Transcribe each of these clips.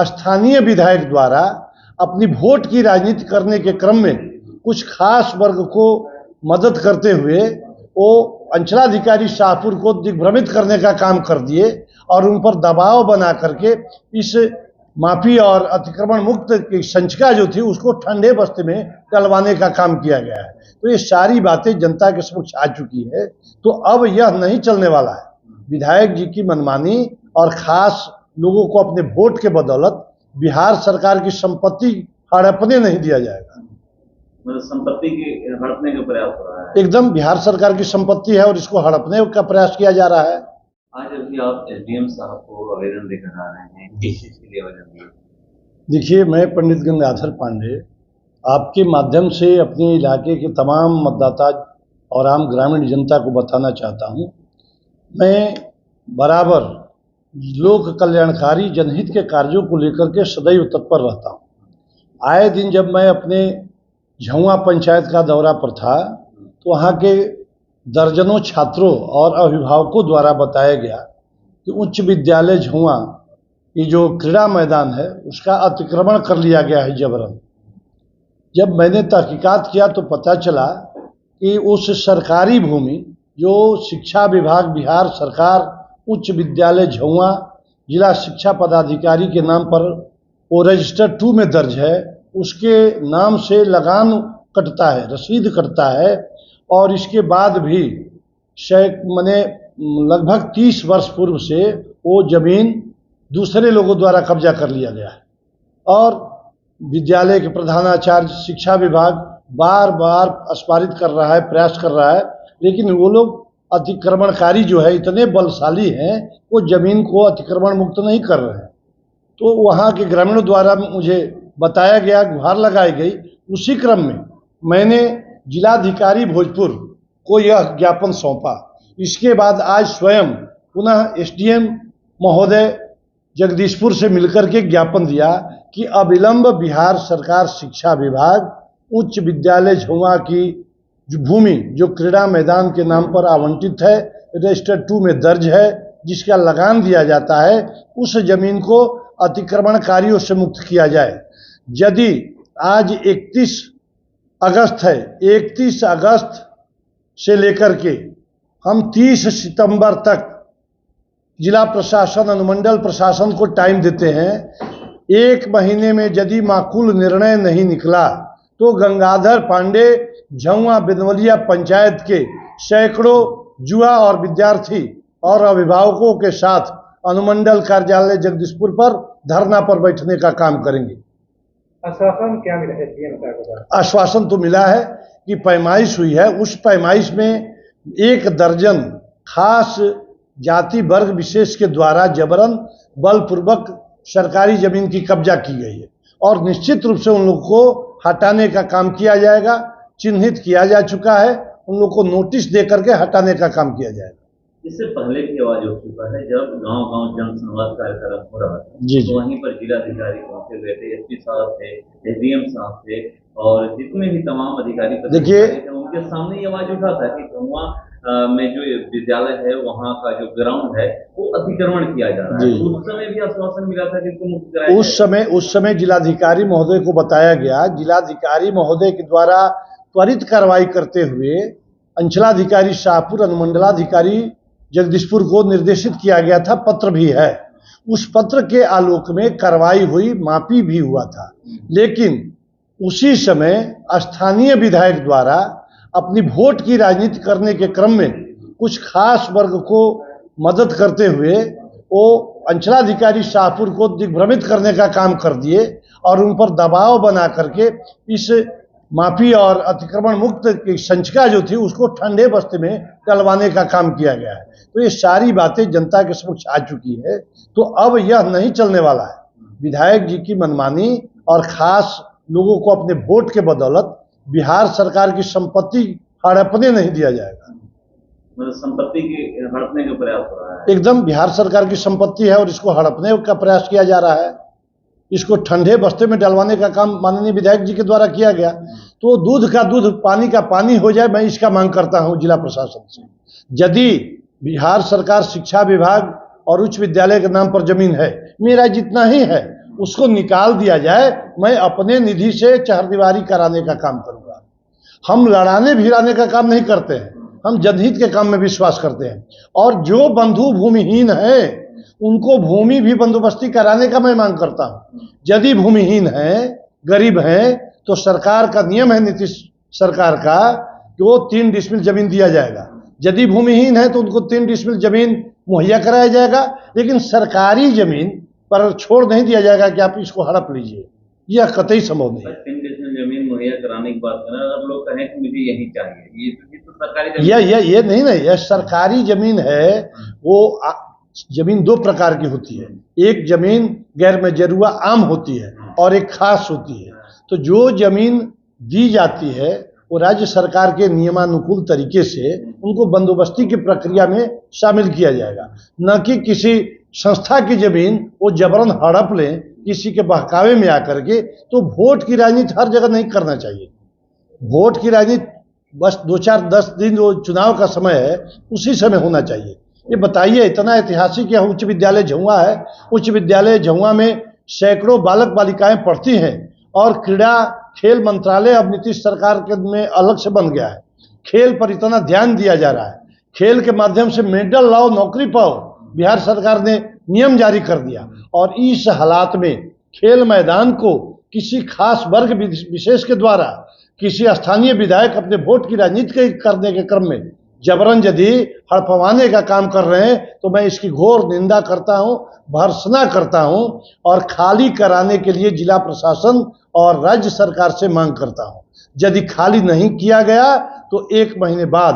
स्थानीय विधायक द्वारा अपनी वोट की राजनीति करने के क्रम में कुछ खास वर्ग को मदद करते हुए वो अंचलाधिकारी शाहपुर को दिग्भ्रमित करने का काम कर दिए और उन पर दबाव बना करके इस माफी और अतिक्रमण मुक्त की संचिका जो थी उसको ठंडे बस्ते में डलवाने का काम किया गया है। तो ये सारी बातें जनता के समक्ष आ चुकी है। तो अब यह नहीं चलने वाला है विधायक जी की मनमानी और खास लोगों को अपने वोट के बदौलत बिहार सरकार की संपत्ति हड़पने नहीं दिया जाएगा। मतलब संपत्ति की हड़पने का प्रयास हो रहा है। एकदम बिहार सरकार की संपत्ति है और इसको हड़पने का प्रयास किया जा रहा है। आज अभी आप एसडीएम साहब को आवेदन लेकर आ रहे हैं, किस चीज के लिए आवेदन दिए? देखिए, मैं पंडित गंगाधर पांडे आपके माध्यम से अपने इलाके के तमाम मतदाता और आम ग्रामीण जनता को बताना चाहता हूँ, मैं बराबर लोक कल्याणकारी जनहित के कार्यों को लेकर के सदैव तत्पर रहता हूँ। आए दिन जब मैं अपने झुआ पंचायत का दौरा पर था तो वहाँ के दर्जनों छात्रों और अभिभावकों द्वारा बताया गया कि उच्च विद्यालय झुआ ये जो क्रीड़ा मैदान है उसका अतिक्रमण कर लिया गया है जबरन। जब मैंने तहकीकात किया तो पता चला कि उस सरकारी भूमि जो शिक्षा विभाग बिहार सरकार उच्च विद्यालय झुआ जिला शिक्षा पदाधिकारी के नाम पर वो रजिस्टर 2 में दर्ज है, उसके नाम से लगान कटता है, रसीद कटता है और इसके बाद भी लगभग 30 वर्ष पूर्व से वो जमीन दूसरे लोगों द्वारा कब्जा कर लिया गया है और विद्यालय के प्रधानाचार्य शिक्षा विभाग बार बार अस्पारित कर रहा है, प्रयास कर रहा है, लेकिन वो लोग अतिक्रमणकारी जो है इतने बलशाली हैं वो जमीन को अतिक्रमण मुक्त नहीं कर रहे हैं। तो वहाँ के ग्रामीणों द्वारा मुझे बताया गया, गुहार लगाई गई। उसी क्रम में मैंने जिलाधिकारी भोजपुर को यह ज्ञापन सौंपा। इसके बाद आज स्वयं पुनः एसडीएम महोदय जगदीशपुर से मिलकर के ज्ञापन दिया कि अविलंब बिहार सरकार शिक्षा विभाग उच्च विद्यालय झुआ की जो भूमि जो क्रीड़ा मैदान के नाम पर आवंटित है, रजिस्टर 2 में दर्ज है, जिसका लगान दिया जाता है, उस जमीन को अतिक्रमणकारियों से मुक्त किया जाए। यदि आज 31 अगस्त है, 31 अगस्त से लेकर के हम 30 सितंबर तक जिला प्रशासन अनुमंडल प्रशासन को टाइम देते हैं। 1 महीने में यदि माकूल निर्णय नहीं निकला तो गंगाधर पांडे झुआ बिनवलिया पंचायत के सैकड़ों युवा और विद्यार्थी और अभिभावकों के साथ अनुमंडल कार्यालय जगदीशपुर पर धरना पर बैठने का काम करेंगे। आश्वासन क्या मिला है? आश्वासन तो मिला है कि पैमाइश हुई है, उस पैमाइश में 1 दर्जन खास जाति वर्ग विशेष के द्वारा जबरन बलपूर्वक सरकारी जमीन की कब्जा की गई है और निश्चित रूप से उन लोगों को हटाने का काम किया जाएगा। चिन्हित किया जा चुका है, उन लोगों को नोटिस दे करके हटाने का काम किया जाएगा। इससे पहले की आवाज उठ चुका है, जब गांव-गांव जन संवाद कार्यक्रम हो रहा था तो वहीं पर जिलाधिकारी पहुंचे हुए थे, एसपी साहब थे, एसडीएम साहब थे और जितने भी तमाम अधिकारी देखिए उनके सामने ये आवाज उठा था कि झुआ में जो विद्यालय है वहाँ का जो ग्राउंड है वो अतिक्रमण किया जा रहा है। उस समय भी आश्वासन मिला था कि इसको मुक्त कराया। उस समय जिलाधिकारी महोदय को बताया गया, जिलाधिकारी महोदय के द्वारा त्वरित कार्रवाई करते हुए अंचलाधिकारी शाहपुर अनुमंडलाधिकारी जगदीशपुर को निर्देशित किया गया था, पत्र भी है। उस पत्र के आलोक में कार्रवाई हुई, मापी भी हुआ था, लेकिन उसी समय स्थानीय विधायक द्वारा अपनी वोट की राजनीति करने के क्रम में कुछ खास वर्ग को मदद करते हुए वो अंचलाधिकारी शाहपुर को दिग्भ्रमित करने का काम कर दिए और उन पर दबाव बना करके इस माफी और अतिक्रमण मुक्त की संचिका जो थी उसको ठंडे बस्ते में डलवाने का काम किया गया है। तो ये सारी बातें जनता के समक्ष आ चुकी है। तो अब यह नहीं चलने वाला है विधायक जी की मनमानी और खास लोगों को अपने वोट के बदौलत बिहार सरकार की संपत्ति हड़पने नहीं दिया जाएगा। मतलब संपत्ति की हड़पने का प्रयास हो रहा है। एकदम बिहार सरकार की संपत्ति है और इसको हड़पने का प्रयास किया जा रहा है। इसको ठंडे बस्ते में डलवाने का काम माननीय विधायक जी के द्वारा किया गया। तो दूध का दूध पानी का पानी हो जाए, मैं इसका मांग करता हूं जिला प्रशासन से। यदि बिहार सरकार शिक्षा विभाग और उच्च विद्यालय के नाम पर जमीन है, मेरा जितना ही है, उसको निकाल दिया जाए। मैं अपने निधि से चहारदीवारी कराने का काम करूंगा। हम लड़ाने भिड़ाने का काम नहीं करते हैं, हम जनहित के काम में विश्वास करते हैं। और जो बंधु भूमिहीन है उनको भूमि भी बंदोबस्ती कराने का मैं मांग करता हूं। यदि भूमिहीन है, गरीब है, तो सरकार का नियम है, नीतीश सरकार का, कि वो 3 डिसमिल जमीन दिया जाएगा। यदि भूमिहीन है तो उनको 3 डिसमिल जमीन मुहैया कराया जाएगा, लेकिन सरकारी जमीन पर छोड़ नहीं दिया जाएगा कि आप इसको हड़प लीजिए। यह कतई संभव नहीं है। 3 डिसमिल जमीन मुहैया कराने की बात कर रहे हैं, अगर लोग कहें कि मुझे यही चाहिए, ये तो सरकारी जमीन ये नहीं, यह सरकारी जमीन है। वो जमीन 2 प्रकार की होती है। एक जमीन गैर मजरूआ आम होती है और एक खास होती है। तो जो जमीन दी जाती है वो राज्य सरकार के नियमानुकूल तरीके से उनको बंदोबस्ती की प्रक्रिया में शामिल किया जाएगा, न कि किसी संस्था की जमीन वो जबरन हड़प लें किसी के बहकावे में आकर के। तो वोट की राजनीति हर जगह नहीं करना चाहिए। वोट की राजनीति बस 2-4-10 दिन जो चुनाव का समय है उसी समय होना चाहिए। ये बताइए, इतना ऐतिहासिक यह उच्च विद्यालय झुआ है। उच्च विद्यालय झुआ में सैकड़ों बालक बालिकाएं पढ़ती हैं और क्रीड़ा खेल मंत्रालय अब नीतीश सरकार के में अलग से बन गया है। खेल पर इतना ध्यान दिया जा रहा है, खेल के माध्यम से मेडल लाओ, नौकरी पाओ, बिहार सरकार ने नियम जारी कर दिया। और इस हालात में खेल मैदान को किसी खास वर्ग विशेष के द्वारा किसी स्थानीय विधायक अपने वोट की राजनीति करने के क्रम में जबरन यदि हड़पवाने का काम कर रहे हैं तो मैं इसकी घोर निंदा करता हूं, भर्त्सना करता हूं और खाली कराने के लिए जिला प्रशासन और राज्य सरकार से मांग करता हूं। यदि खाली नहीं किया गया तो 1 महीने बाद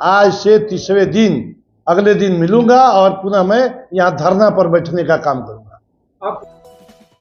आज से 30वें दिन अगले दिन मिलूंगा और पुनः मैं यहाँ धरना पर बैठने का काम करूंगा।